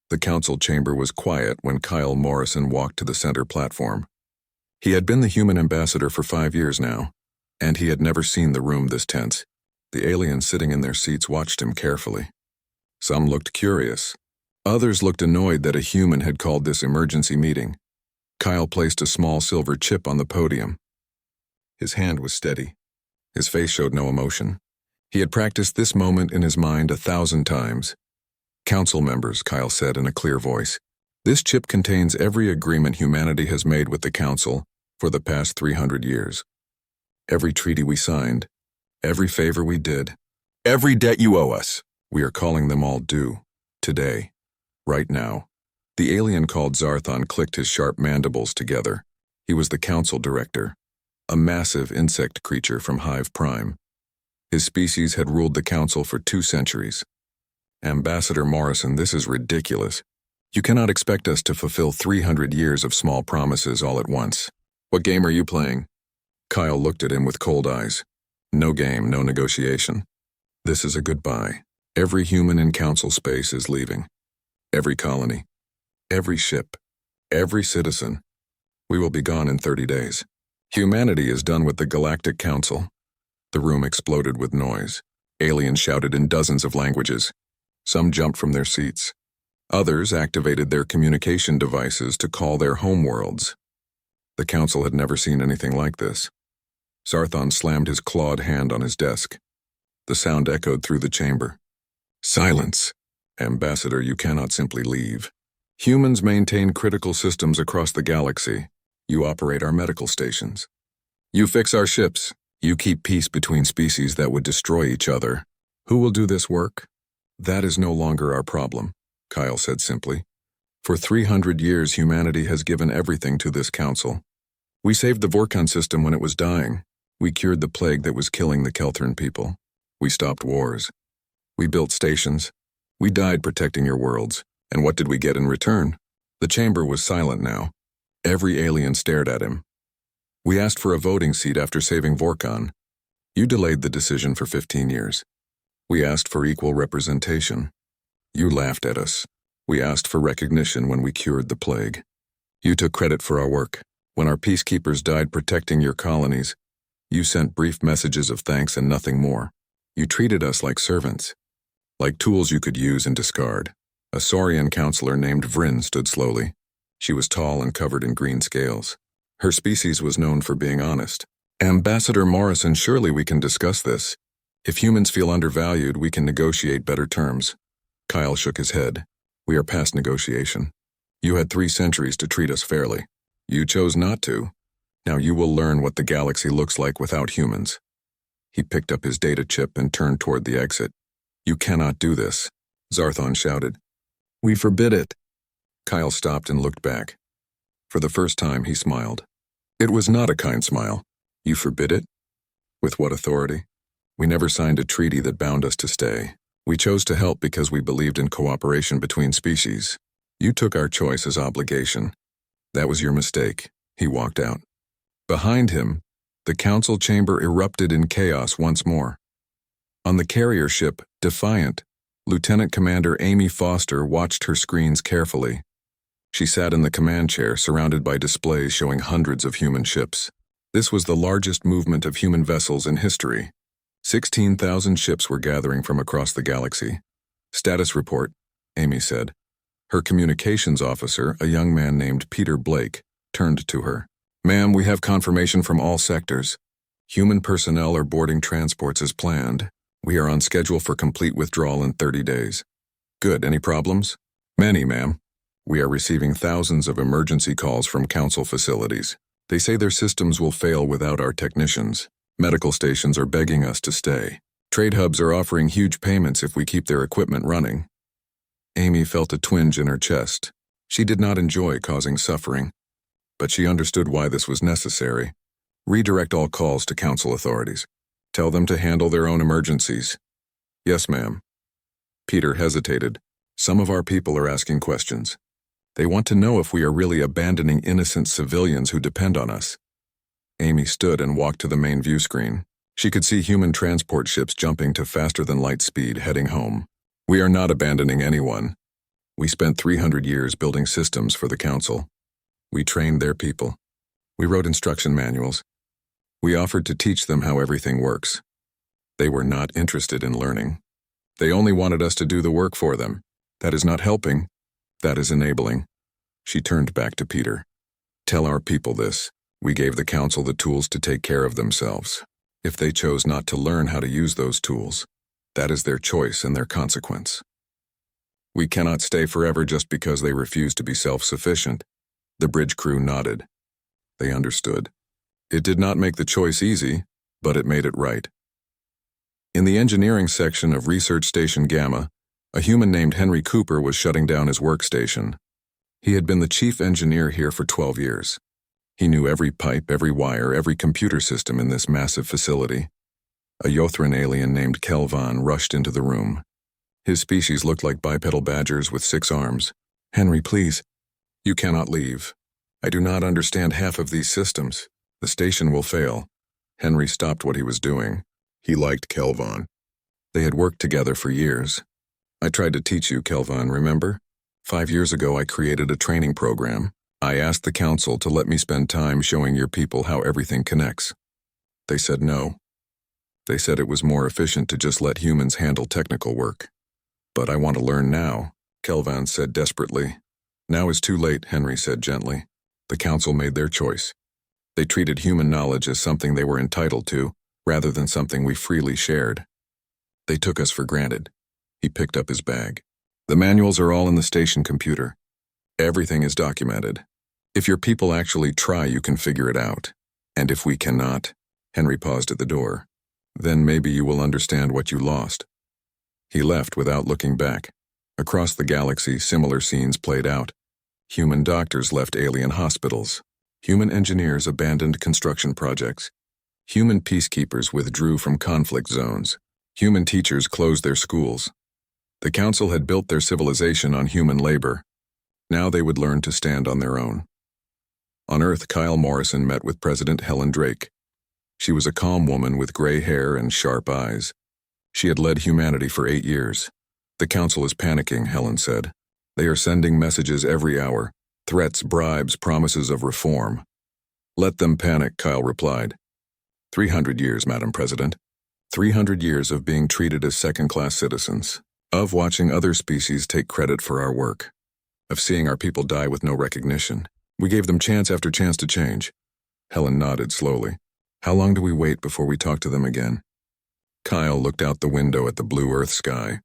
The council chamber was quiet when Kyle Morrison walked to the center platform. He had been the human ambassador for 5 years now, and he had never seen the room this tense. The aliens sitting in their seats watched him carefully. Some looked curious. Others looked annoyed that a human had called this emergency meeting. Kyle placed a small silver chip on the podium. His hand was steady. His face showed no emotion. He had practiced this moment in his mind 1,000 times. "Council members," Kyle said in a clear voice, "this chip contains every agreement humanity has made with the Council for the past 300 years. Every treaty we signed, every favor we did, every debt you owe us, we are calling them all due. Today. Right now." The alien called Zarthon clicked his sharp mandibles together. He was the Council Director, a massive insect creature from Hive Prime. His species had ruled the Council for 2 centuries. "Ambassador Morrison, this is ridiculous. You cannot expect us to fulfill 300 years of small promises all at once. What game are you playing?" Kyle looked at him with cold eyes. "No game, no negotiation. This is a goodbye. Every human in Council space is leaving. Every colony. Every ship. Every citizen. We will be gone in 30 days. Humanity is done with the Galactic Council." The room exploded with noise. Aliens shouted in dozens of languages. Some jumped from their seats. Others activated their communication devices to call their homeworlds. The Council had never seen anything like this. Zarthon slammed his clawed hand on his desk. The sound echoed through the chamber. "Silence. Ambassador, you cannot simply leave. Humans maintain critical systems across the galaxy. You operate our medical stations. You fix our ships. You keep peace between species that would destroy each other. Who will do this work? That is no longer our problem," Kyle said simply. "For 300 years, humanity has given everything to this council. We saved the Vorkon system when it was dying. We cured the plague that was killing the Kelthern people. We stopped wars. We built stations. We died protecting your worlds. And what did we get in return?" The chamber was silent now. Every alien stared at him. "We asked for a voting seat after saving Vorkon. You delayed the decision for 15 years. We asked for equal representation. You laughed at us. We asked for recognition when we cured the plague. You took credit for our work. When our peacekeepers died protecting your colonies, you sent brief messages of thanks and nothing more. You treated us like servants, like tools you could use and discard." A Saurian counselor named Vryn stood slowly. She was tall and covered in green scales. Her species was known for being honest. "Ambassador Morrison, surely we can discuss this. If humans feel undervalued, we can negotiate better terms." Kyle shook his head. "We are past negotiation. You had 3 centuries to treat us fairly. You chose not to. Now you will learn what the galaxy looks like without humans." He picked up his data chip and turned toward the exit. "You cannot do this," Zarthon shouted. "We forbid it." Kyle stopped and looked back. For the first time, he smiled. It was not a kind smile. "You forbid it? With what authority? We never signed a treaty that bound us to stay. We chose to help because we believed in cooperation between species. You took our choice as obligation. That was your mistake." He walked out. Behind him, the council chamber erupted in chaos once more. On the carrier ship, Defiant, Lieutenant Commander Amy Foster watched her screens carefully. She sat in the command chair surrounded by displays showing hundreds of human ships. This was the largest movement of human vessels in history. 16,000 ships were gathering from across the galaxy. "Status report," Amy said. Her communications officer, a young man named Peter Blake, turned to her. "Ma'am, we have confirmation from all sectors. Human personnel are boarding transports as planned. We are on schedule for complete withdrawal in 30 days. "Good. Any problems?" "Many, ma'am. We are receiving thousands of emergency calls from council facilities. They say their systems will fail without our technicians. Medical stations are begging us to stay. Trade hubs are offering huge payments if we keep their equipment running." Amy felt a twinge in her chest. She did not enjoy causing suffering, but she understood why this was necessary. "Redirect all calls to council authorities. Tell them to handle their own emergencies." "Yes, ma'am." Peter hesitated. "Some of our people are asking questions. They want to know if we are really abandoning innocent civilians who depend on us." Amy stood and walked to the main view screen. She could see human transport ships jumping to faster-than-light speed heading home. "We are not abandoning anyone. We spent 300 years building systems for the Council. We trained their people. We wrote instruction manuals. We offered to teach them how everything works. They were not interested in learning. They only wanted us to do the work for them. That is not helping. That is enabling. She turned back to Peter. Tell our people this. We gave the Council the tools to take care of themselves. If they chose not to learn how to use those tools, that is their choice and their consequence. We cannot stay forever just because they refuse to be self-sufficient. The bridge crew nodded. They understood. It did not make the choice easy, but it made it right. In the engineering section of Research Station Gamma, a human named Henry Cooper was shutting down his workstation. He had been the chief engineer here for 12 years. He knew every pipe, every wire, every computer system in this massive facility. A Yothran alien named Kelvan rushed into the room. His species looked like bipedal badgers with 6 arms. Henry, please. You cannot leave. I do not understand half of these systems. The station will fail. Henry stopped what he was doing. He liked Kelvan. They had worked together for years. I tried to teach you, Kelvan, remember? 5 years ago I created a training program. I asked the Council to let me spend time showing your people how everything connects. They said no. They said it was more efficient to just let humans handle technical work. But I want to learn now, Kelvan said desperately. Now is too late, Henry said gently. The Council made their choice. They treated human knowledge as something they were entitled to, rather than something we freely shared. They took us for granted. He picked up his bag. The manuals are all in the station computer. Everything is documented. If your people actually try, you can figure it out. And if we cannot, Henry paused at the door, then maybe you will understand what you lost. He left without looking back. Across the galaxy, similar scenes played out. Human doctors left alien hospitals. Human engineers abandoned construction projects. Human peacekeepers withdrew from conflict zones. Human teachers closed their schools. The Council had built their civilization on human labor. Now they would learn to stand on their own. On Earth, Kyle Morrison met with President Helen Drake. She was a calm woman with gray hair and sharp eyes. She had led humanity for 8 years. The Council is panicking, Helen said. They are sending messages every hour. Threats, bribes, promises of reform. Let them panic, Kyle replied. 300 years, Madam President. 300 years of being treated as second-class citizens. Of watching other species take credit for our work. Of seeing our people die with no recognition. We gave them chance after chance to change. Helen nodded slowly. How long do we wait before we talk to them again? Kyle looked out the window at the blue Earth sky.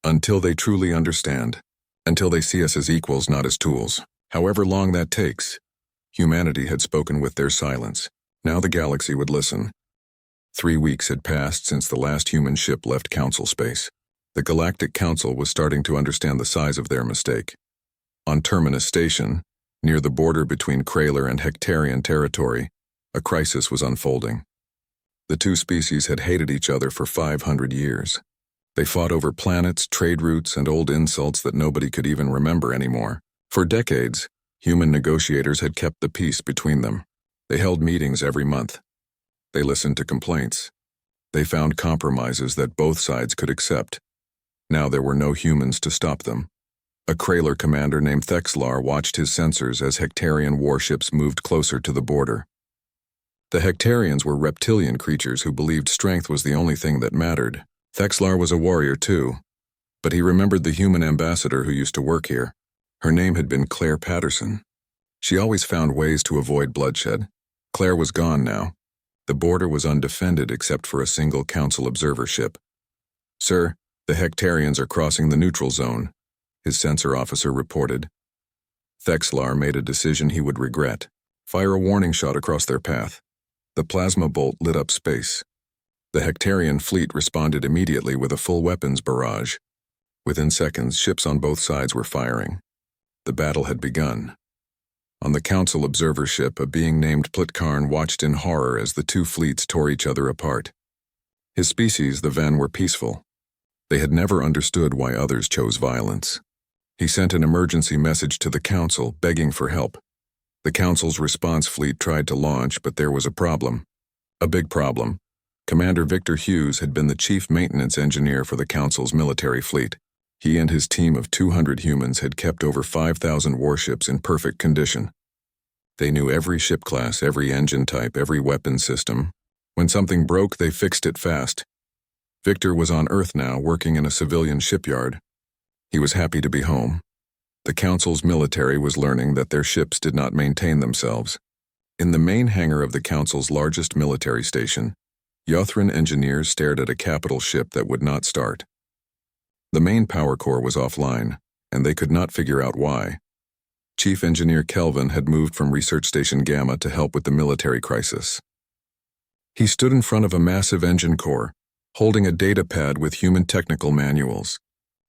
Until they truly understand. Until they see us as equals, not as tools. However long that takes. Humanity had spoken with their silence. Now the galaxy would listen. 3 weeks had passed since the last human ship left Council space. The Galactic Council was starting to understand the size of their mistake. On Terminus Station, near the border between Kraler and Hectarian territory, a crisis was unfolding. The two species had hated each other for 500 years. They fought over planets, trade routes, and old insults that nobody could even remember anymore. For decades, human negotiators had kept the peace between them. They held meetings every month. They listened to complaints. They found compromises that both sides could accept. Now there were no humans to stop them. A Kraler commander named Thexlar watched his sensors as Hectarian warships moved closer to the border. The Hectarians were reptilian creatures who believed strength was the only thing that mattered. Thexlar was a warrior too, but he remembered the human ambassador who used to work here. Her name had been Claire Patterson. She always found ways to avoid bloodshed. Claire was gone now. The border was undefended except for a single Council observer ship. Sir, the Hectarians are crossing the neutral zone, his sensor officer reported. Thexlar made a decision he would regret. Fire a warning shot across their path. The plasma bolt lit up space. The Hectarian fleet responded immediately with a full weapons barrage. Within seconds, ships on both sides were firing. The battle had begun. On the Council observer ship, a being named Plitkarn watched in horror as the two fleets tore each other apart. His species, the Ven, were peaceful. They had never understood why others chose violence. He sent an emergency message to the Council, begging for help. The Council's response fleet tried to launch, but there was a problem. A big problem. Commander Victor Hughes had been the chief maintenance engineer for the Council's military fleet. He and his team of 200 humans had kept over 5,000 warships in perfect condition. They knew every ship class, every engine type, every weapon system. When something broke, they fixed it fast. Victor was on Earth now, working in a civilian shipyard. He was happy to be home. The Council's military was learning that their ships did not maintain themselves. In the main hangar of the Council's largest military station, Yothran engineers stared at a capital ship that would not start. The main power core was offline, and they could not figure out why. Chief Engineer Kelvin had moved from Research Station Gamma to help with the military crisis. He stood in front of a massive engine core, holding a data pad with human technical manuals.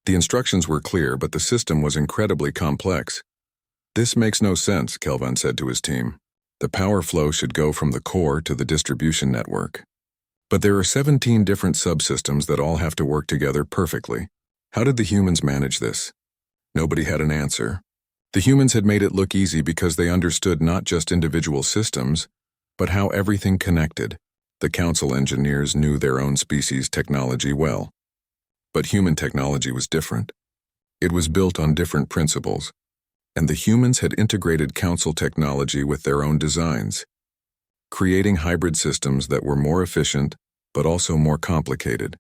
The instructions were clear, but the system was incredibly complex. "This makes no sense," Kelvin said to his team. "The power flow should go from the core to the distribution network. But there are 17 different subsystems that all have to work together perfectly. How did the humans manage this?" Nobody had an answer. The humans had made it look easy because they understood not just individual systems, but how everything connected. The Council engineers knew their own species' technology well. But human technology was different. It was built on different principles, and the humans had integrated Council technology with their own designs, creating hybrid systems that were more efficient but also more complicated.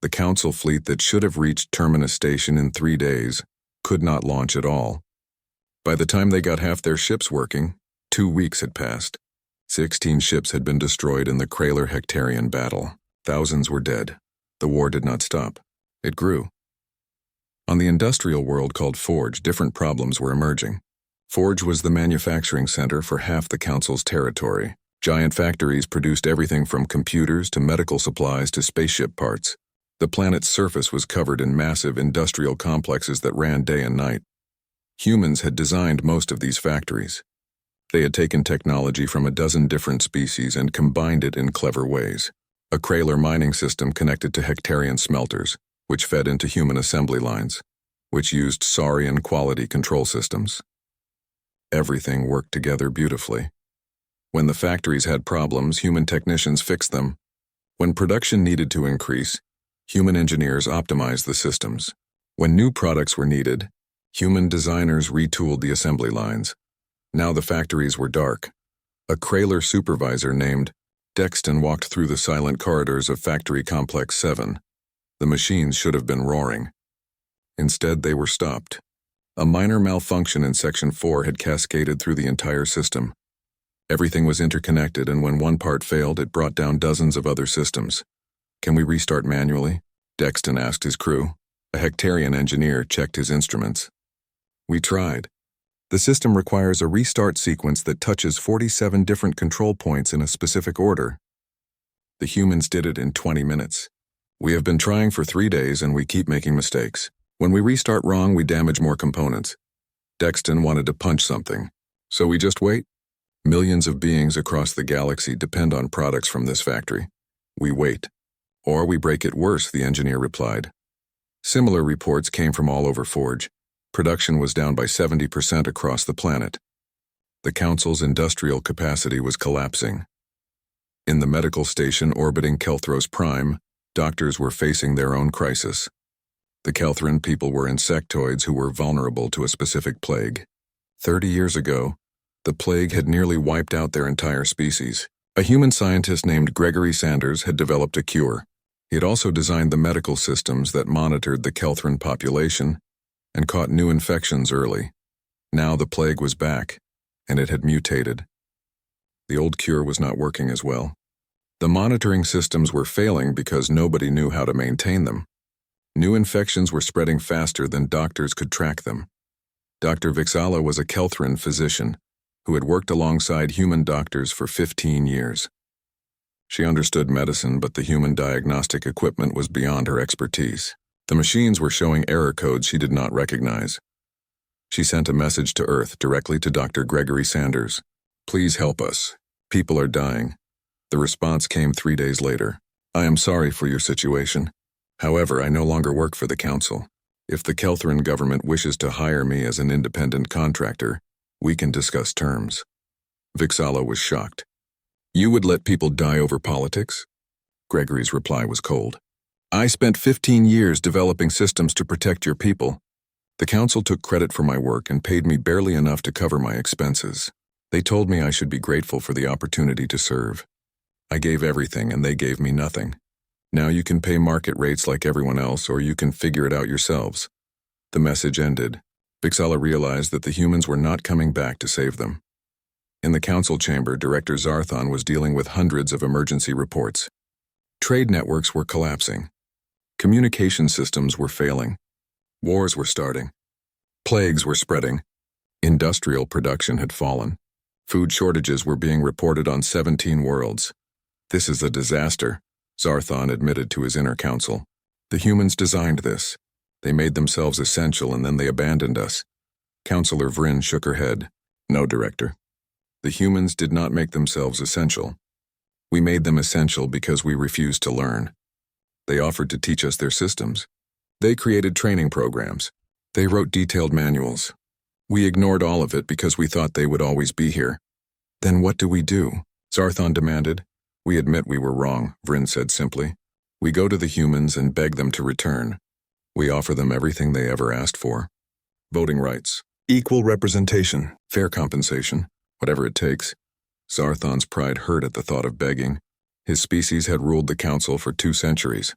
The Council fleet that should have reached Terminus Station in 3 days could not launch at all. By the time they got half their ships working, 2 weeks had passed. 16 ships had been destroyed in the Kraler-Hectarian battle. Thousands were dead. The war did not stop. It grew. On the industrial world called Forge, different problems were emerging. Forge was the manufacturing center for half the Council's territory. Giant factories produced everything from computers to medical supplies to spaceship parts. The planet's surface was covered in massive industrial complexes that ran day and night. Humans had designed most of these factories. They had taken technology from a dozen different species and combined it in clever ways. A Kraler mining system connected to Hectarian smelters, which fed into human assembly lines, which used Saurian quality control systems. Everything worked together beautifully. When the factories had problems, human technicians fixed them. When production needed to increase, human engineers optimized the systems. When new products were needed, human designers retooled the assembly lines. Now the factories were dark. A Kraler supervisor named Dexton walked through the silent corridors of Factory Complex 7. The machines should have been roaring. Instead, they were stopped. A minor malfunction in Section 4 had cascaded through the entire system. Everything was interconnected, and when one part failed, it brought down dozens of other systems. "Can we restart manually?" Dexton asked his crew. A Hectarian engineer checked his instruments. "We tried. The system requires a restart sequence that touches 47 different control points in a specific order. The humans did it in 20 minutes. We have been trying for 3 days and we keep making mistakes. When we restart wrong, we damage more components." Dexton wanted to punch something. "So we just wait? Millions of beings across the galaxy depend on products from this factory. We wait. Or we break it worse," the engineer replied. Similar reports came from all over Forge. Production was down by 70% across the planet. The Council's industrial capacity was collapsing. In the medical station orbiting Kelthros Prime, doctors were facing their own crisis. The Kelthran people were insectoids who were vulnerable to a specific plague. 30 years ago, the plague had nearly wiped out their entire species. A human scientist named Gregory Sanders had developed a cure. He had also designed the medical systems that monitored the Kelthran population and caught new infections early. Now the plague was back, and it had mutated. The old cure was not working as well. The monitoring systems were failing because nobody knew how to maintain them. New infections were spreading faster than doctors could track them. Dr. Vixala was a Kelthran physician who had worked alongside human doctors for 15 years. She understood medicine, but the human diagnostic equipment was beyond her expertise. The machines were showing error codes she did not recognize. She sent a message to Earth directly to Dr. Gregory Sanders. "Please help us. People are dying." The response came 3 days later. "I am sorry for your situation. However, I no longer work for the Council. If the Kelthran government wishes to hire me as an independent contractor, we can discuss terms." Vixala was shocked. "You would let people die over politics?" Gregory's reply was cold. I spent 15 years developing systems to protect your people. The council took credit for my work and paid me barely enough to cover my expenses. They told me I should be grateful for the opportunity to serve. I gave everything and they gave me nothing. Now you can pay market rates like everyone else, or you can figure it out yourselves. The message ended. Bixala realized that the humans were not coming back to save them. In the council chamber, Director Zarthon was dealing with hundreds of emergency reports. Trade networks were collapsing. Communication systems were failing. Wars were starting. Plagues were spreading. Industrial production had fallen. Food shortages were being reported on 17 worlds. This is a disaster, Zarthon admitted to his inner council. The humans designed this. They made themselves essential and then they abandoned us. Councillor Vryn shook her head. No, Director. The humans did not make themselves essential. We made them essential because we refused to learn. They offered to teach us their systems. They created training programs. They wrote detailed manuals. We ignored all of it because we thought they would always be here. Then what do? Zarthon demanded. We admit we were wrong, Vryn said simply. We go to the humans and beg them to return. We offer them everything they ever asked for. Voting rights, equal representation, fair compensation, whatever it takes. Zarthon's pride hurt at the thought of begging. His species had ruled the council for 2 centuries.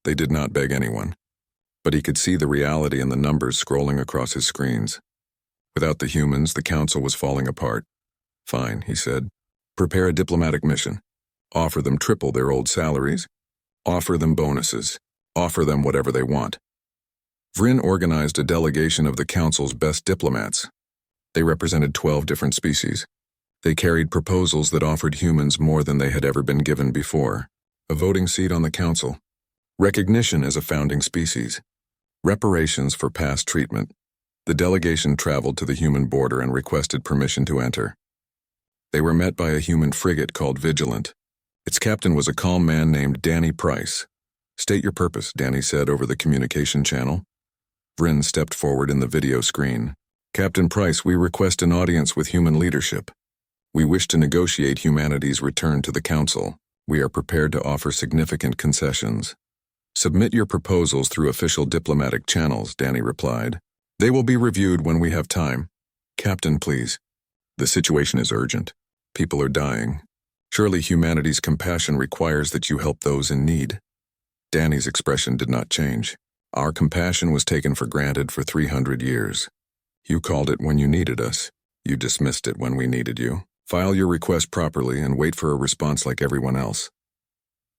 They did not beg anyone. But he could see the reality in the numbers scrolling across his screens. Without the humans, the council was falling apart. Fine, he said. Prepare a diplomatic mission. Offer them triple their old salaries. Offer them bonuses. Offer them whatever they want. Vryn organized a delegation of the council's best diplomats. They represented 12 different species. They carried proposals that offered humans more than they had ever been given before. A voting seat on the council. Recognition as a founding species. Reparations for past treatment. The delegation traveled to the human border and requested permission to enter. They were met by a human frigate called Vigilant. Its captain was a calm man named Danny Price. State your purpose, Danny said over the communication channel. Vryn stepped forward in the video screen. Captain Price, we request an audience with human leadership. We wish to negotiate humanity's return to the council. We are prepared to offer significant concessions. Submit your proposals through official diplomatic channels, Danny replied. They will be reviewed when we have time. Captain, please. The situation is urgent. People are dying. Surely humanity's compassion requires that you help those in need. Danny's expression did not change. Our compassion was taken for granted for 300 years. You called it when you needed us. You dismissed it when we needed you. File your request properly and wait for a response like everyone else.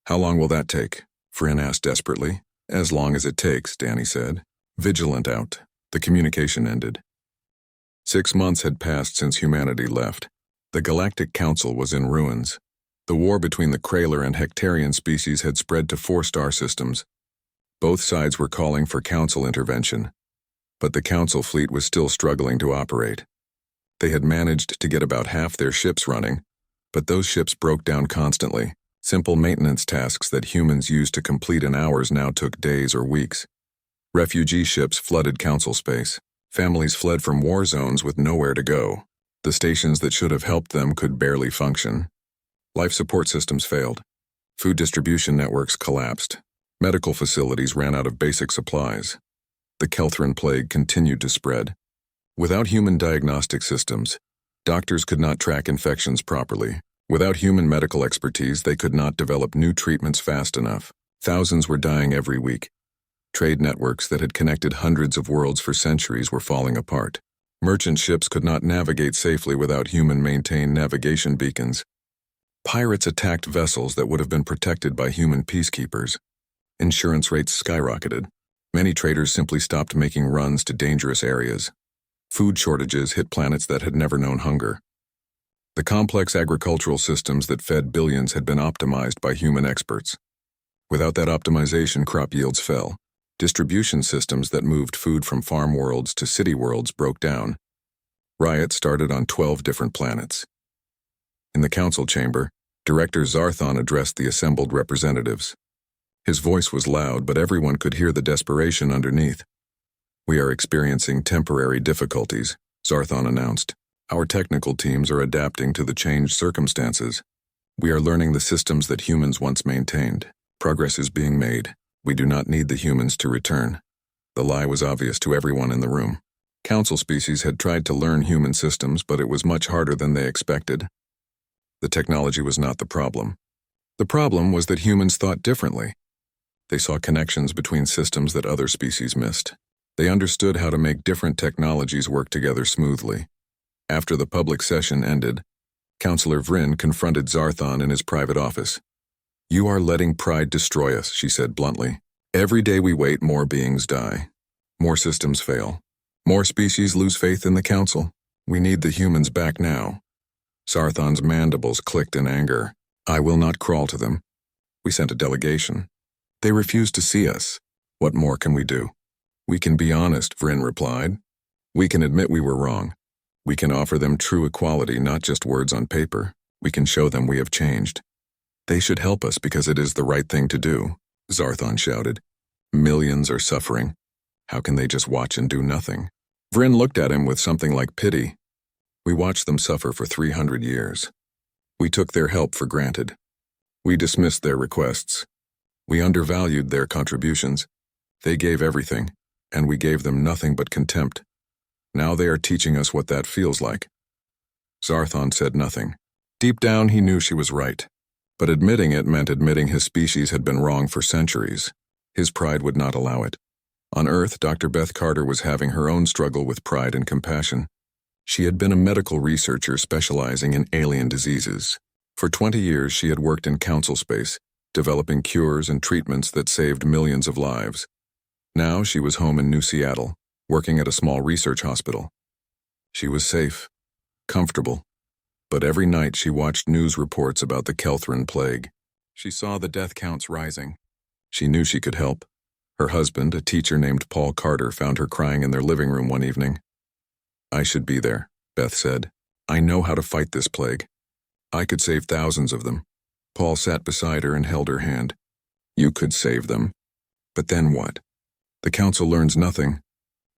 How long will that take? Vryn asked desperately. As long as it takes, Danny said. Vigilant out. The communication ended. 6 months had passed since humanity left. The Galactic Council was in ruins. The war between the Kraler and Hectarian species had spread to 4 star systems. Both sides were calling for council intervention. But the council fleet was still struggling to operate. They had managed to get about half their ships running, but those ships broke down constantly. Simple maintenance tasks that humans used to complete in hours now took days or weeks. Refugee ships flooded council space. Families fled from war zones with nowhere to go. The stations that should have helped them could barely function. Life support systems failed. Food distribution networks collapsed. Medical facilities ran out of basic supplies. The Kelthran plague continued to spread. Without human diagnostic systems, doctors could not track infections properly. Without human medical expertise, they could not develop new treatments fast enough. Thousands were dying every week. Trade networks that had connected hundreds of worlds for centuries were falling apart. Merchant ships could not navigate safely without human-maintained navigation beacons. Pirates attacked vessels that would have been protected by human peacekeepers. Insurance rates skyrocketed. Many traders simply stopped making runs to dangerous areas. Food shortages hit planets that had never known hunger. The complex agricultural systems that fed billions had been optimized by human experts. Without that optimization, crop yields fell. Distribution systems that moved food from farm worlds to city worlds broke down. Riots started on 12 different planets. In the council chamber, Director Zarthon addressed the assembled representatives. His voice was loud, but everyone could hear the desperation underneath. We are experiencing temporary difficulties, Zarthon announced. Our technical teams are adapting to the changed circumstances. We are learning the systems that humans once maintained. Progress is being made. We do not need the humans to return. The lie was obvious to everyone in the room. Council species had tried to learn human systems, but it was much harder than they expected. The technology was not the problem. The problem was that humans thought differently. They saw connections between systems that other species missed. They understood how to make different technologies work together smoothly. After the public session ended, Counselor Vryn confronted Zarthon in his private office. "You are letting pride destroy us," she said bluntly. "Every day we wait, more beings die. More systems fail. More species lose faith in the Council. We need the humans back now." Zarthon's mandibles clicked in anger. "I will not crawl to them. We sent a delegation. They refused to see us. What more can we do?" "We can be honest," Vryn replied. "We can admit we were wrong. We can offer them true equality, not just words on paper. We can show them we have changed. They should help us because it is the right thing to do," Zarthon shouted. "Millions are suffering. How can they just watch and do nothing?" Vryn looked at him with something like pity. "We watched them suffer for 300 years. We took their help for granted. We dismissed their requests. We undervalued their contributions. They gave everything, and we gave them nothing but contempt. Now they are teaching us what that feels like." Zarthon said nothing. Deep down, he knew she was right. But admitting it meant admitting his species had been wrong for centuries. His pride would not allow it. On Earth, Dr. Beth Carter was having her own struggle with pride and compassion. She had been a medical researcher specializing in alien diseases. For 20 years, she had worked in council space, developing cures and treatments that saved millions of lives. Now she was home in New Seattle, working at a small research hospital. She was safe, comfortable, but every night she watched news reports about the Kelthran plague. She saw the death counts rising. She knew she could help. Her husband, a teacher named Paul Carter, found her crying in their living room one evening. "I should be there," Beth said. "I know how to fight this plague. I could save thousands of them." Paul sat beside her and held her hand. "You could save them. But then what? The Council learns nothing.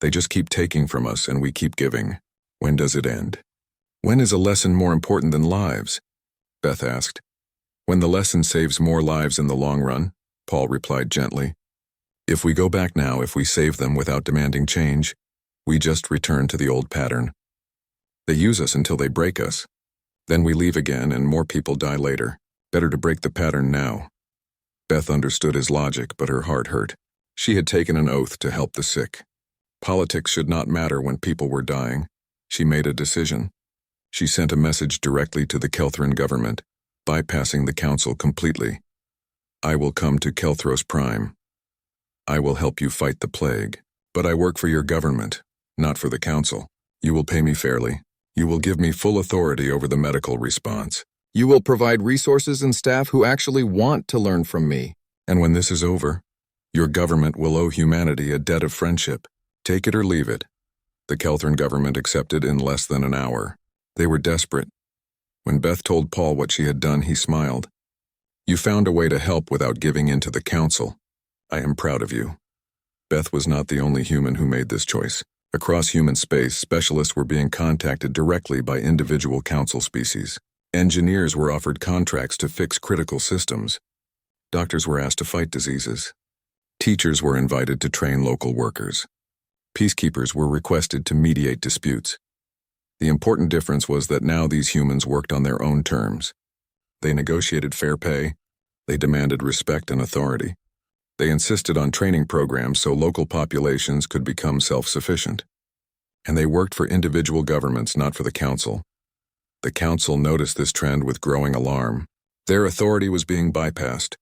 They just keep taking from us and we keep giving. When does it end? When is a lesson more important than lives?" Beth asked. "When the lesson saves more lives in the long run," Paul replied gently. "If we go back now, if we save them without demanding change, we just return to the old pattern. They use us until they break us. Then we leave again and more people die later. Better to break the pattern now." Beth understood his logic, but her heart hurt. She had taken an oath to help the sick. Politics should not matter when people were dying. She made a decision. She sent a message directly to the Kelthran government, bypassing the Council completely. "I will come to Kelthros Prime. I will help you fight the plague. But I work for your government, not for the Council. You will pay me fairly. You will give me full authority over the medical response. You will provide resources and staff who actually want to learn from me. And when this is over, your government will owe humanity a debt of friendship. Take it or leave it." The Kelthran government accepted in less than an hour. They were desperate. When Beth told Paul what she had done, he smiled. "You found a way to help without giving in to the Council. I am proud of you." Beth was not the only human who made this choice. Across human space, specialists were being contacted directly by individual Council species. Engineers were offered contracts to fix critical systems. Doctors were asked to fight diseases. Teachers were invited to train local workers. Peacekeepers were requested to mediate disputes. The important difference was that now these humans worked on their own terms. They negotiated fair pay. They demanded respect and authority. They insisted on training programs so local populations could become self-sufficient. And they worked for individual governments, not for the Council. The Council noticed this trend with growing alarm. Their authority was being bypassed.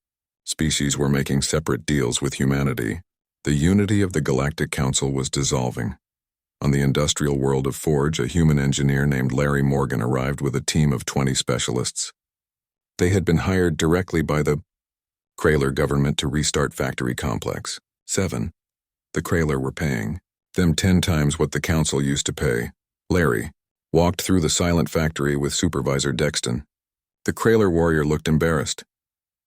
Species were making separate deals with humanity. The unity of the Galactic Council was dissolving. On the industrial world of Forge, a human engineer named Larry Morgan arrived with a team of 20 specialists. They had been hired directly by the Krayler government to restart factory complex 7. The Krayler were paying them 10 times what the Council used to pay. Larry walked through the silent factory with Supervisor Dexton. The Krayler warrior looked embarrassed.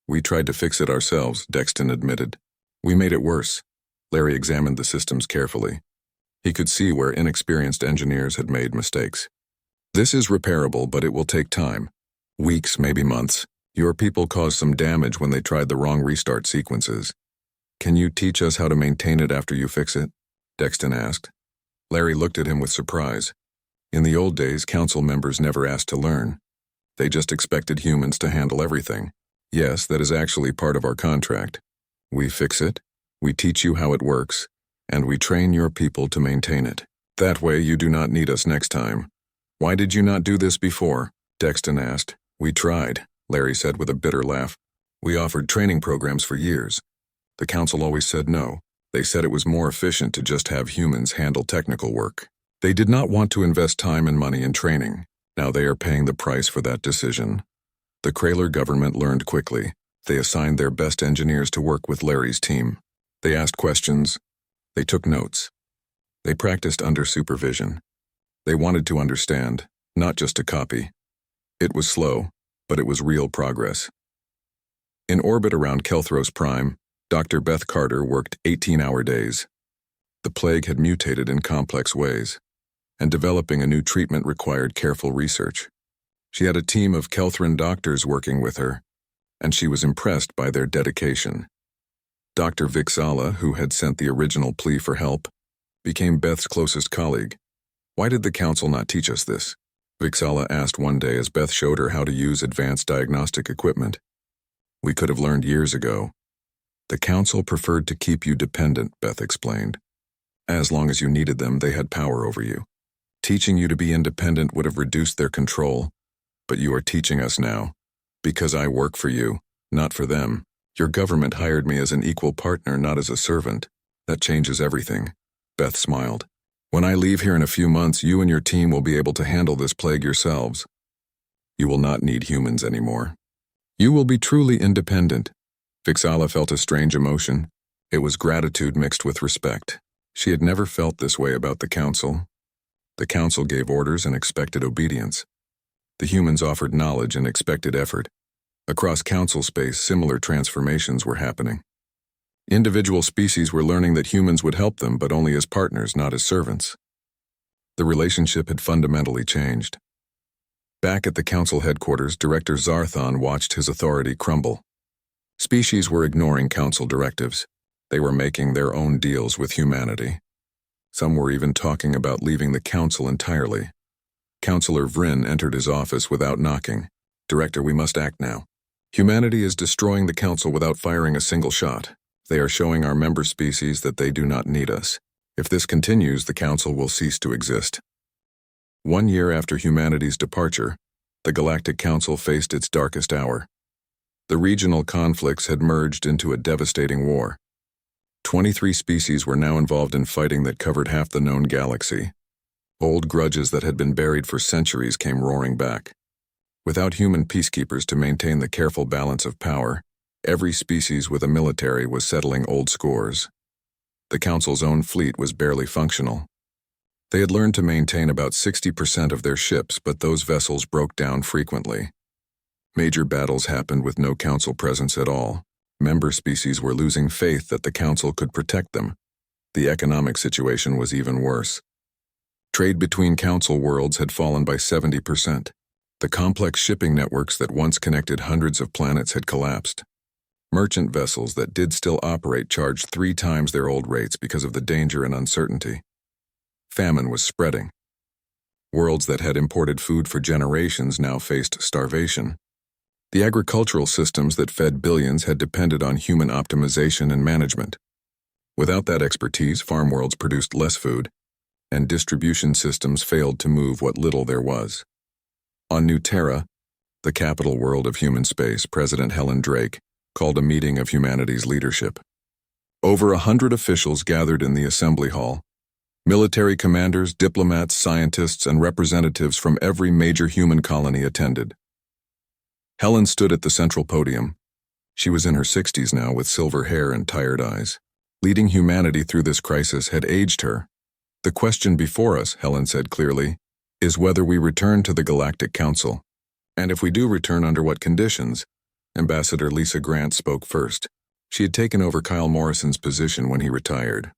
"We tried to fix it ourselves," Dexton admitted. "We made it worse." Larry examined the systems carefully. He could see where inexperienced engineers had made mistakes. "This is repairable, but it will take time. Weeks, maybe months. Your people caused some damage when they tried the wrong restart sequences." Can you teach us how to maintain it after you fix it? Dexton asked. Larry looked at him with surprise. In the old days, council members never asked to learn. They just expected humans to handle everything. Yes, that is actually part of our contract. We fix it, we teach you how it works, and we train your people to maintain it. That way you do not need us next time. Why did you not do this before? Dexton asked. We tried, Larry said with a bitter laugh. We offered training programs for years. The council always said no. They said it was more efficient to just have humans handle technical work. They did not want to invest time and money in training. Now they are paying the price for that decision. The Kraler government learned quickly. They assigned their best engineers to work with Larry's team. They asked questions. They took notes. They practiced under supervision. They wanted to understand, not just to copy. It was slow, but it was real progress. In orbit around Kelthros Prime, Dr. Beth Carter worked 18-hour days. The plague had mutated in complex ways, and developing a new treatment required careful research. She had a team of Kelthran doctors working with her, and she was impressed by their dedication. Dr. Vixala, who had sent the original plea for help, became Beth's closest colleague. Why did the council not teach us this? Vixala asked one day as Beth showed her how to use advanced diagnostic equipment. We could have learned years ago. The council preferred to keep you dependent, Beth explained. As long as you needed them, they had power over you. Teaching you to be independent would have reduced their control, but you are teaching us now. Because I work for you, not for them. Your government hired me as an equal partner, not as a servant. That changes everything. Beth smiled. When I leave here in a few months, you and your team will be able to handle this plague yourselves. You will not need humans anymore. You will be truly independent. Vixala felt a strange emotion. It was gratitude mixed with respect. She had never felt this way about the council. The council gave orders and expected obedience. The humans offered knowledge and expected effort. Across council space, similar transformations were happening. Individual species were learning that humans would help them, but only as partners, not as servants. The relationship had fundamentally changed. Back at the council headquarters, Director Zarthon watched his authority crumble. Species were ignoring council directives. They were making their own deals with humanity. Some were even talking about leaving the council entirely. Councillor Vryn entered his office without knocking. Director, we must act now. Humanity is destroying the council without firing a single shot. They are showing our member species that they do not need us. If this continues, the council will cease to exist. 1 year after humanity's departure, the Galactic Council faced its darkest hour. The regional conflicts had merged into a devastating war. 23 species were now involved in fighting that covered half the known galaxy. Old grudges that had been buried for centuries came roaring back. Without human peacekeepers to maintain the careful balance of power, every species with a military was settling old scores. The Council's own fleet was barely functional. They had learned to maintain about 60% of their ships, but those vessels broke down frequently. Major battles happened with no Council presence at all. Member species were losing faith that the Council could protect them. The economic situation was even worse. Trade between Council worlds had fallen by 70%. The complex shipping networks that once connected hundreds of planets had collapsed. Merchant vessels that did still operate charged 3 times their old rates because of the danger and uncertainty. Famine was spreading. Worlds that had imported food for generations now faced starvation. The agricultural systems that fed billions had depended on human optimization and management. Without that expertise, farm worlds produced less food, and distribution systems failed to move what little there was. On New Terra, the capital world of human space, President Helen Drake called a meeting of humanity's leadership. Over 100 officials gathered in the assembly hall. Military commanders, diplomats, scientists, and representatives from every major human colony attended. Helen stood at the central podium. She was in her 60s now, with silver hair and tired eyes. Leading humanity through this crisis had aged her. The question before us, Helen said clearly, is whether we return to the Galactic Council. And if we do return, under what conditions? Ambassador Lisa Grant spoke first. She had taken over Kyle Morrison's position when he retired.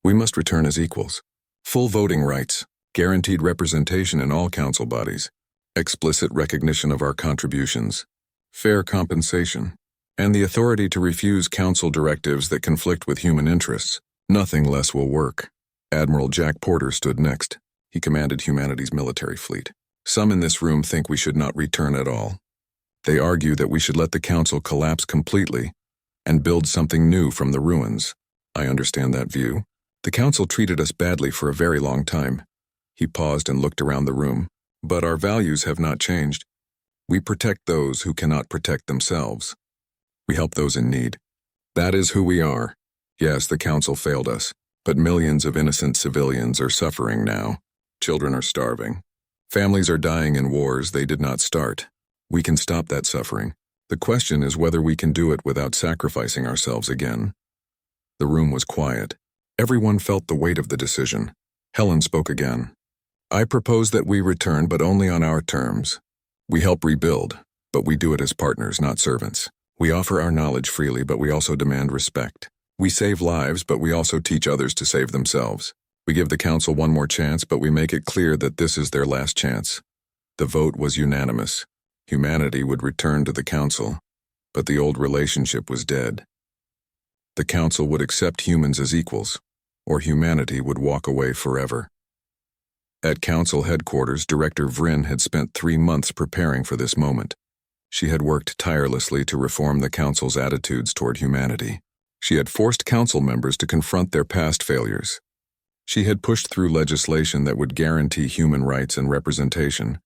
We must return as equals. Full voting rights, guaranteed representation in all council bodies, explicit recognition of our contributions, fair compensation, and the authority to refuse council directives that conflict with human interests. Nothing less will work. Admiral Jack Porter stood next. He commanded humanity's military fleet. Some in this room think we should not return at all. They argue that we should let the council collapse completely and build something new from the ruins. I understand that view. The council treated us badly for a very long time. He paused and looked around the room. But our values have not changed. We protect those who cannot protect themselves. We help those in need. That is who we are. Yes, the council failed us, but millions of innocent civilians are suffering now. Children are starving. Families are dying in wars they did not start. We can stop that suffering. The question is whether we can do it without sacrificing ourselves again. The room was quiet. Everyone felt the weight of the decision. Helen spoke again. I propose that we return, but only on our terms. We help rebuild, but we do it as partners, not servants. We offer our knowledge freely, but we also demand respect. We save lives, but we also teach others to save themselves. We give the council one more chance, but we make it clear that this is their last chance. The vote was unanimous. Humanity would return to the council, but the old relationship was dead. The council would accept humans as equals, or humanity would walk away forever. At council headquarters, Director Vryn had spent 3 months preparing for this moment. She had worked tirelessly to reform the council's attitudes toward humanity. She had forced council members to confront their past failures. She had pushed through legislation that would guarantee human rights and representation.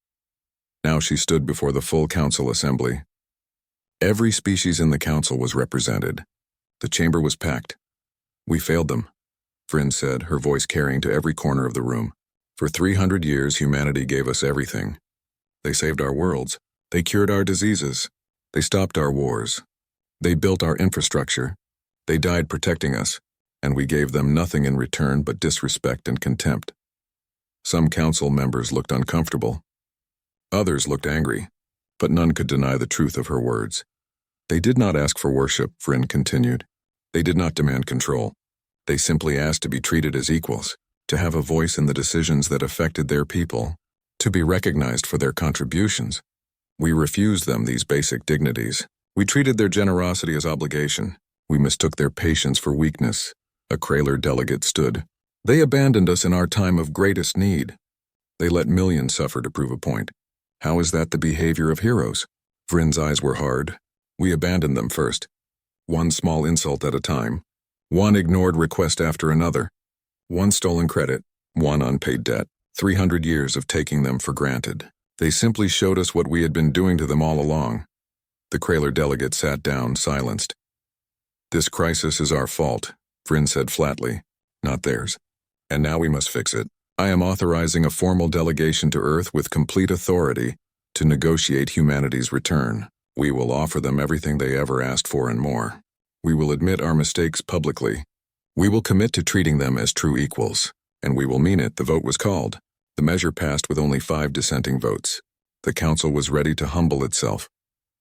Now she stood before the full council assembly. Every species in the council was represented. The chamber was packed. We failed them, Vryn said, her voice carrying to every corner of the room. For 300 years, humanity gave us everything. They saved our worlds. They cured our diseases. They stopped our wars. They built our infrastructure. They died protecting us, and we gave them nothing in return but disrespect and contempt. Some council members looked uncomfortable. Others looked angry, but none could deny the truth of her words. They did not ask for worship, Vryn continued. They did not demand control. They simply asked to be treated as equals, to have a voice in the decisions that affected their people, to be recognized for their contributions. We refused them these basic dignities. We treated their generosity as obligation. We mistook their patience for weakness. A Kraler delegate stood. They abandoned us in our time of greatest need. They let millions suffer to prove a point. How is that the behavior of heroes? Vryn's eyes were hard. We abandoned them first. One small insult at a time. One ignored request after another. One stolen credit. One unpaid debt. 300 years of taking them for granted. They simply showed us what we had been doing to them all along. The Kraler delegate sat down, silenced. This crisis is our fault, Vryn said flatly, not theirs. And now we must fix it. I am authorizing a formal delegation to Earth with complete authority to negotiate humanity's return. We will offer them everything they ever asked for and more. We will admit our mistakes publicly. We will commit to treating them as true equals. And we will mean it. The vote was called. The measure passed with only 5 dissenting votes. The council was ready to humble itself.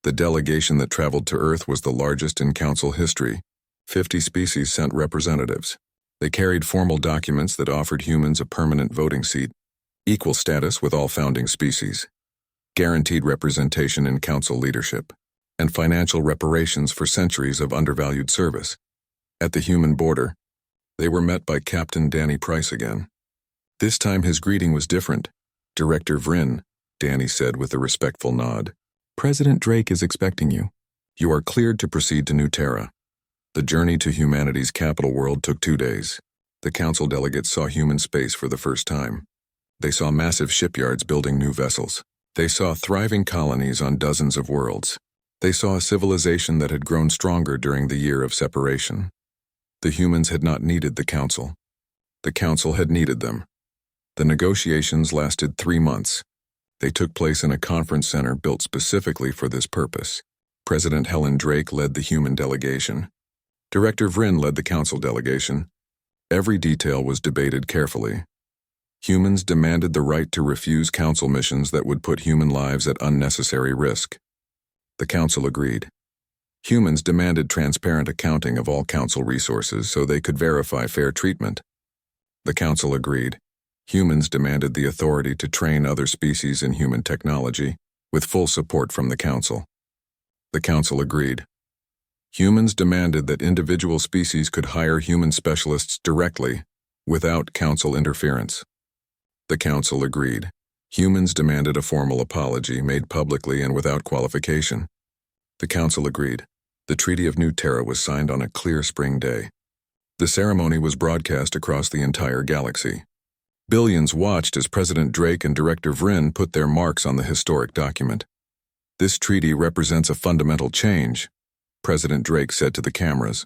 The delegation that traveled to Earth was the largest in council history. 50 species sent representatives. They carried formal documents that offered humans a permanent voting seat, equal status with all founding species, guaranteed representation in council leadership, and financial reparations for centuries of undervalued service. At the human border, they were met by Captain Danny Price again. This time his greeting was different. Director Vryn, Danny said with a respectful nod. President Drake is expecting you. You are cleared to proceed to New Terra. The journey to humanity's capital world took 2 days. The council delegates saw human space for the first time. They saw massive shipyards building new vessels. They saw thriving colonies on dozens of worlds. They saw a civilization that had grown stronger during the year of separation. The humans had not needed the council. The council had needed them. The negotiations lasted 3 months. They took place in a conference center built specifically for this purpose. President Helen Drake led the human delegation. Director Vryn led the council delegation. Every detail was debated carefully. Humans demanded the right to refuse council missions that would put human lives at unnecessary risk. The council agreed. Humans demanded transparent accounting of all council resources so they could verify fair treatment. The council agreed. Humans demanded the authority to train other species in human technology, with full support from the council. The council agreed. Humans demanded that individual species could hire human specialists directly, without council interference. The council agreed. Humans demanded a formal apology made publicly and without qualification. The council agreed. The Treaty of New Terra was signed on a clear spring day. The ceremony was broadcast across the entire galaxy. Billions watched as President Drake and Director Vryn put their marks on the historic document. This treaty represents a fundamental change, President Drake said to the cameras.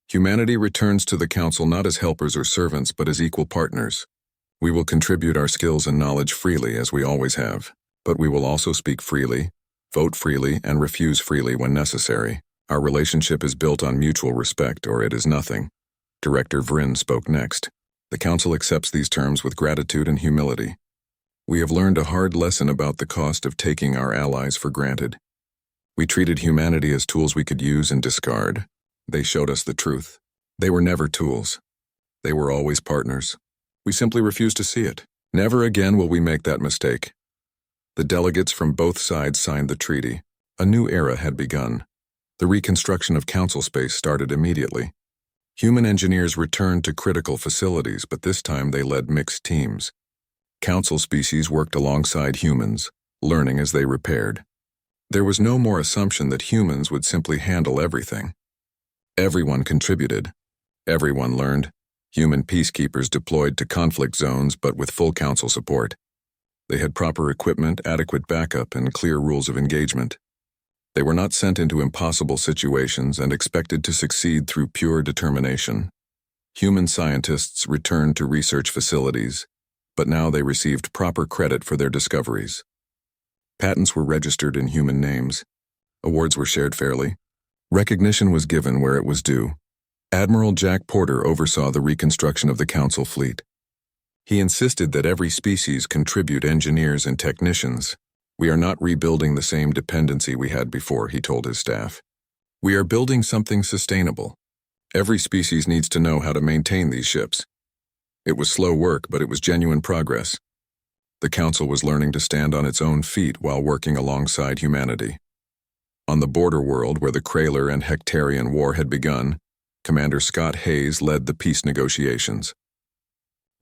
Humanity returns to the Council not as helpers or servants, but as equal partners. We will contribute our skills and knowledge freely, as we always have, but we will also speak freely, vote freely, and refuse freely when necessary. Our relationship is built on mutual respect, or it is nothing. Director Vryn spoke next. The Council accepts these terms with gratitude and humility. We have learned a hard lesson about the cost of taking our allies for granted. We treated humanity as tools we could use and discard. They showed us the truth. They were never tools. They were always partners. We simply refused to see it. Never again will we make that mistake. The delegates from both sides signed the treaty. A new era had begun. The reconstruction of council space started immediately. Human engineers returned to critical facilities, but this time they led mixed teams. Council species worked alongside humans, learning as they repaired. There was no more assumption that humans would simply handle everything. Everyone contributed. Everyone learned. Human peacekeepers deployed to conflict zones, but with full council support. They had proper equipment, adequate backup, and clear rules of engagement. They were not sent into impossible situations and expected to succeed through pure determination. Human scientists returned to research facilities, but now they received proper credit for their discoveries. Patents were registered in human names. Awards were shared fairly. Recognition was given where it was due. Admiral Jack Porter oversaw the reconstruction of the Council fleet. He insisted that every species contribute engineers and technicians. We are not rebuilding the same dependency we had before, he told his staff. We are building something sustainable. Every species needs to know how to maintain these ships. It was slow work, but it was genuine progress. The Council was learning to stand on its own feet while working alongside humanity. On the border world where the Krayler and Hectarian War had begun, Commander Scott Hayes led the peace negotiations.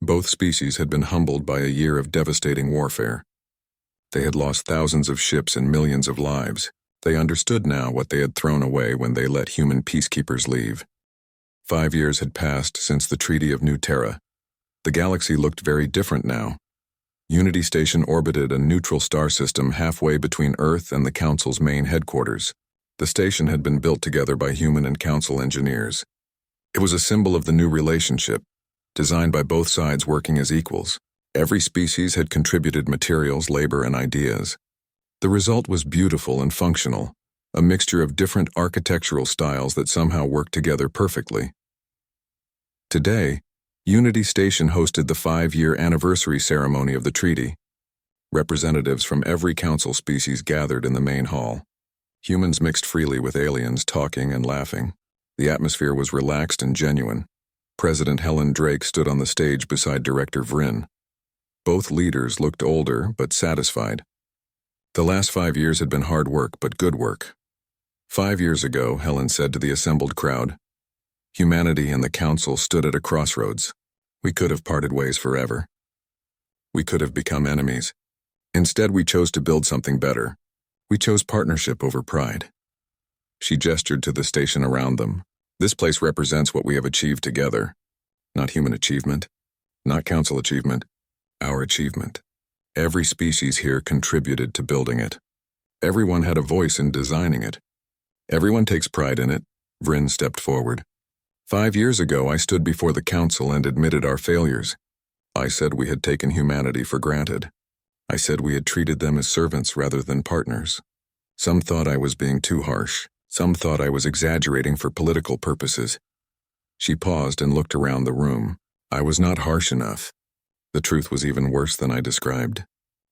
Both species had been humbled by a year of devastating warfare. They had lost thousands of ships and millions of lives. They understood now what they had thrown away when they let human peacekeepers leave. 5 years had passed since the Treaty of New Terra. The galaxy looked very different now. Unity Station orbited a neutral star system halfway between Earth and the Council's main headquarters. The station had been built together by human and Council engineers. It was a symbol of the new relationship, designed by both sides working as equals. Every species had contributed materials, labor, and ideas. The result was beautiful and functional, a mixture of different architectural styles that somehow worked together perfectly. Today, Unity Station hosted the 5-year anniversary ceremony of the treaty. Representatives from every Council species gathered in the main hall. Humans mixed freely with aliens, talking and laughing. The atmosphere was relaxed and genuine. President Helen Drake stood on the stage beside Director Vryn. Both leaders looked older but satisfied. The last 5 years had been hard work, but good work. 5 years ago, Helen said to the assembled crowd, humanity and the Council stood at a crossroads. We could have parted ways forever. We could have become enemies. Instead, we chose to build something better. We chose partnership over pride. She gestured to the station around them. This place represents what we have achieved together. Not human achievement, not Council achievement, our achievement. Every species here contributed to building it. Everyone had a voice in designing it. Everyone takes pride in it. Vryn stepped forward. 5 years ago, I stood before the Council and admitted our failures. I said we had taken humanity for granted. I said we had treated them as servants rather than partners. Some thought I was being too harsh. Some thought I was exaggerating for political purposes. She paused and looked around the room. I was not harsh enough. The truth was even worse than I described.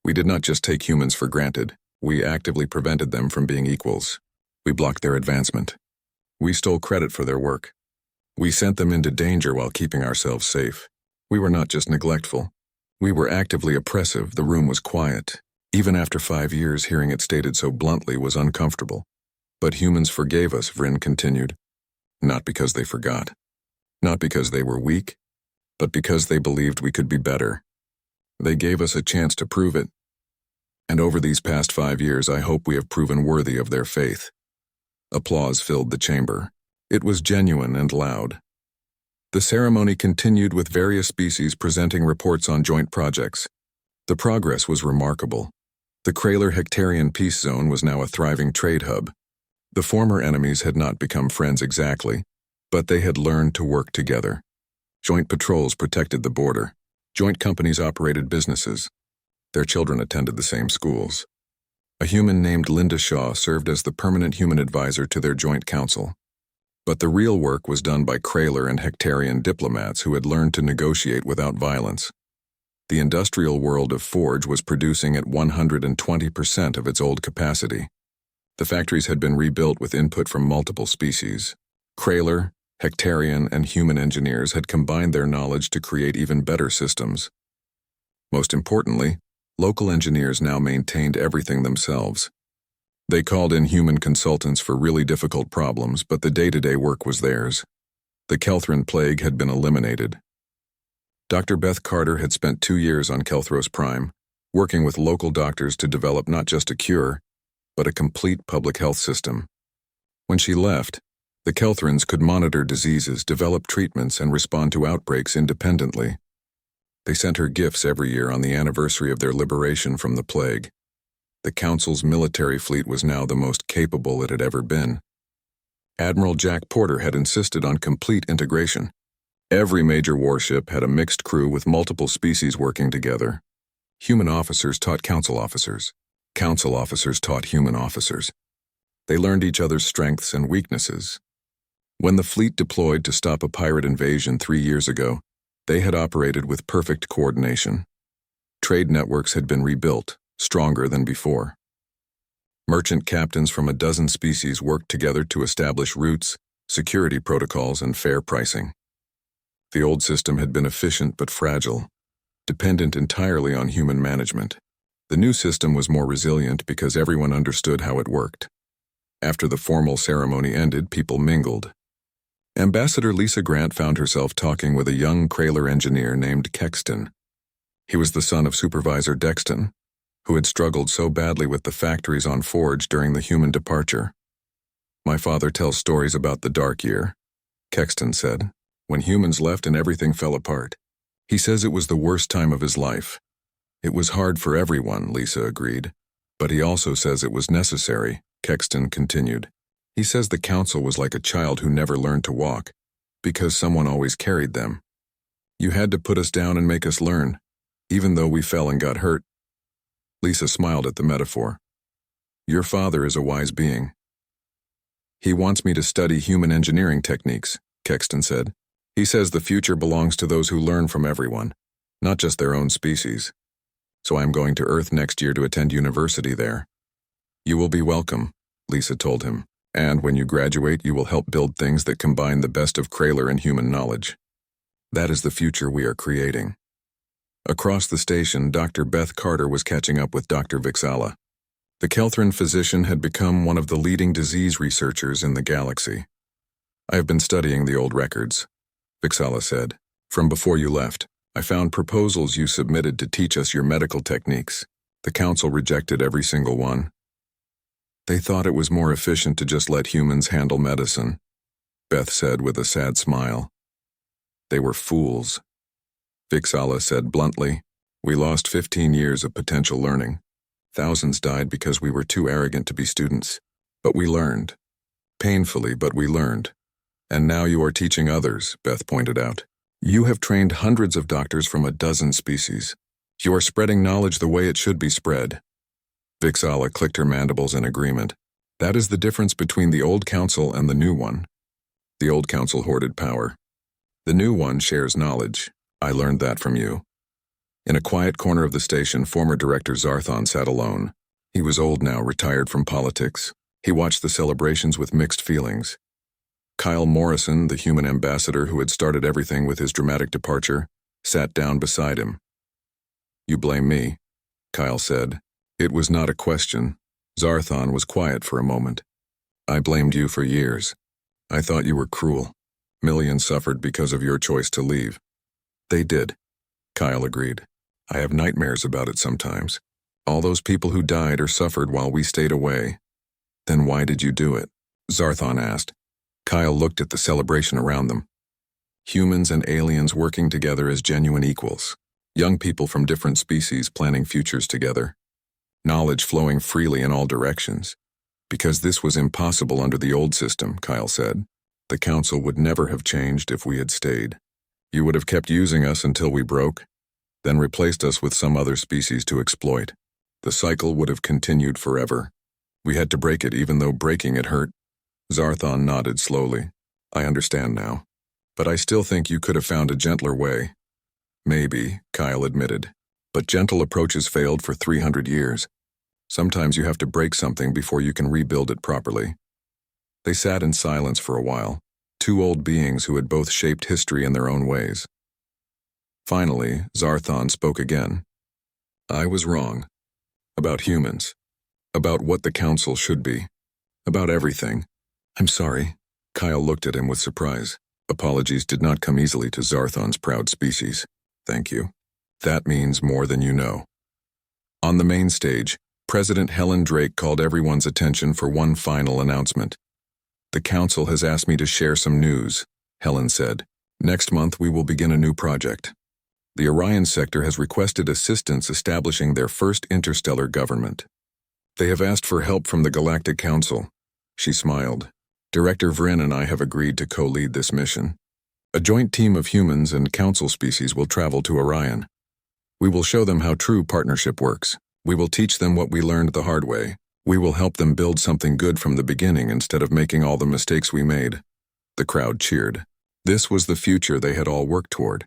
We did not just take humans for granted. We actively prevented them from being equals. We blocked their advancement. We stole credit for their work. We sent them into danger while keeping ourselves safe. We were not just neglectful. We were actively oppressive. The room was quiet. Even after 5 years, hearing it stated so bluntly was uncomfortable. But humans forgave us, Vryn continued. Not because they forgot. Not because they were weak, but because they believed we could be better. They gave us a chance to prove it. And over these past 5 years, I hope we have proven worthy of their faith. Applause filled the chamber. It was genuine and loud. The ceremony continued with various species presenting reports on joint projects. The progress was remarkable. The Kraler Hectarian Peace Zone was now a thriving trade hub. The former enemies had not become friends exactly, but they had learned to work together. Joint patrols protected the border. Joint companies operated businesses. Their children attended the same schools. A human named Linda Shaw served as the permanent human advisor to their joint council. But the real work was done by Kraler and Hectarian diplomats who had learned to negotiate without violence. The industrial world of Forge was producing at 120% of its old capacity. The factories had been rebuilt with input from multiple species. Kraler, Hectarian, and human engineers had combined their knowledge to create even better systems. Most importantly, local engineers now maintained everything themselves. They called in human consultants for really difficult problems, but the day-to-day work was theirs. The Kelthran plague had been eliminated. Dr. Beth Carter had spent 2 years on Kelthros Prime, working with local doctors to develop not just a cure, but a complete public health system. When she left, the Kelthrans could monitor diseases, develop treatments, and respond to outbreaks independently. They sent her gifts every year on the anniversary of their liberation from the plague. The Council's military fleet was now the most capable it had ever been. Admiral Jack Porter had insisted on complete integration. Every major warship had a mixed crew with multiple species working together. Human officers taught council officers. Council officers taught human officers. They learned each other's strengths and weaknesses. When the fleet deployed to stop a pirate invasion 3 years ago, they had operated with perfect coordination. Trade networks had been rebuilt, stronger than before. Merchant captains from a dozen species worked together to establish routes, security protocols, and fair pricing. The old system had been efficient but fragile, dependent entirely on human management. The new system was more resilient because everyone understood how it worked. After the formal ceremony ended, people mingled. Ambassador Lisa Grant found herself talking with a young Kraler engineer named Kexton. He was the son of Supervisor Dexton, who had struggled so badly with the factories on Forge during the human departure. My father tells stories about the dark year, Kexton said, when humans left and everything fell apart. He says it was the worst time of his life. It was hard for everyone, Lisa agreed. But he also says it was necessary, Kexton continued. He says the council was like a child who never learned to walk, because someone always carried them. You had to put us down and make us learn, even though we fell and got hurt. Lisa smiled at the metaphor. Your father is a wise being. He wants me to study human engineering techniques, Kexton said. He says the future belongs to those who learn from everyone, not just their own species. So I am going to Earth next year to attend university there. You will be welcome, Lisa told him, and when you graduate you will help build things that combine the best of Kraler and human knowledge. That is the future we are creating. Across the station, Dr. Beth Carter was catching up with Dr. Vixala. The Kelthran physician had become one of the leading disease researchers in the galaxy. I have been studying the old records, Vixala said. From before you left, I found proposals you submitted to teach us your medical techniques. The council rejected every single one. They thought it was more efficient to just let humans handle medicine, Beth said with a sad smile. They were fools. Vixala said bluntly, we lost 15 years of potential learning. Thousands died because we were too arrogant to be students. But we learned. Painfully, but we learned. And now you are teaching others, Beth pointed out. You have trained hundreds of doctors from a dozen species. You are spreading knowledge the way it should be spread. Vixala clicked her mandibles in agreement. That is the difference between the old council and the new one. The old council hoarded power. The new one shares knowledge. I learned that from you. In a quiet corner of the station, former director Zarthon sat alone. He was old now, retired from politics. He watched the celebrations with mixed feelings. Kyle Morrison, the human ambassador who had started everything with his dramatic departure, sat down beside him. You blame me, Kyle said. It was not a question. Zarthon was quiet for a moment. I blamed you for years. I thought you were cruel. Millions suffered because of your choice to leave. They did, Kyle agreed. I have nightmares about it sometimes. All those people who died or suffered while we stayed away. Then why did you do it? Zarthon asked. Kyle looked at the celebration around them. Humans and aliens working together as genuine equals. Young people from different species planning futures together. Knowledge flowing freely in all directions. Because this was impossible under the old system, Kyle said. The council would never have changed if we had stayed. You would have kept using us until we broke, then replaced us with some other species to exploit. The cycle would have continued forever. We had to break it even though breaking it hurt. Zarthon nodded slowly. I understand now. But I still think you could have found a gentler way. Maybe, Kyle admitted. But gentle approaches failed for 300 years. Sometimes you have to break something before you can rebuild it properly. They sat in silence for a while, two old beings who had both shaped history in their own ways. Finally, Zarthon spoke again. I was wrong. About humans. About what the council should be. About everything. I'm sorry. Kyle looked at him with surprise. Apologies did not come easily to Zarthon's proud species. Thank you. That means more than you know. On the main stage, President Helen Drake called everyone's attention for one final announcement. The council has asked me to share some news, Helen said. Next month we will begin a new project. The Orion sector has requested assistance establishing their first interstellar government. They have asked for help from the Galactic Council. She smiled. Director Vryn and I have agreed to co-lead this mission. A joint team of humans and council species will travel to Orion. We will show them how true partnership works. We will teach them what we learned the hard way. We will help them build something good from the beginning instead of making all the mistakes we made. The crowd cheered. This was the future they had all worked toward.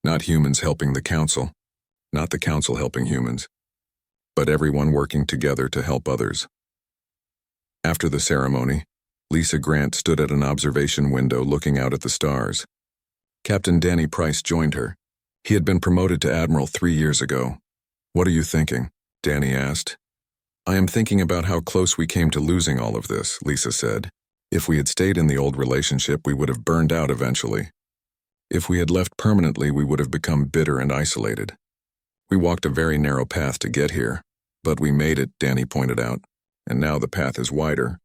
Not humans helping the council. Not the council helping humans. But everyone working together to help others. After the ceremony, Lisa Grant stood at an observation window looking out at the stars. Captain Danny Price joined her. He had been promoted to Admiral 3 years ago. What are you thinking? Danny asked. I am thinking about how close we came to losing all of this, Lisa said. If we had stayed in the old relationship, we would have burned out eventually. If we had left permanently, we would have become bitter and isolated. We walked a very narrow path to get here, but we made it, Danny pointed out, and now the path is wider.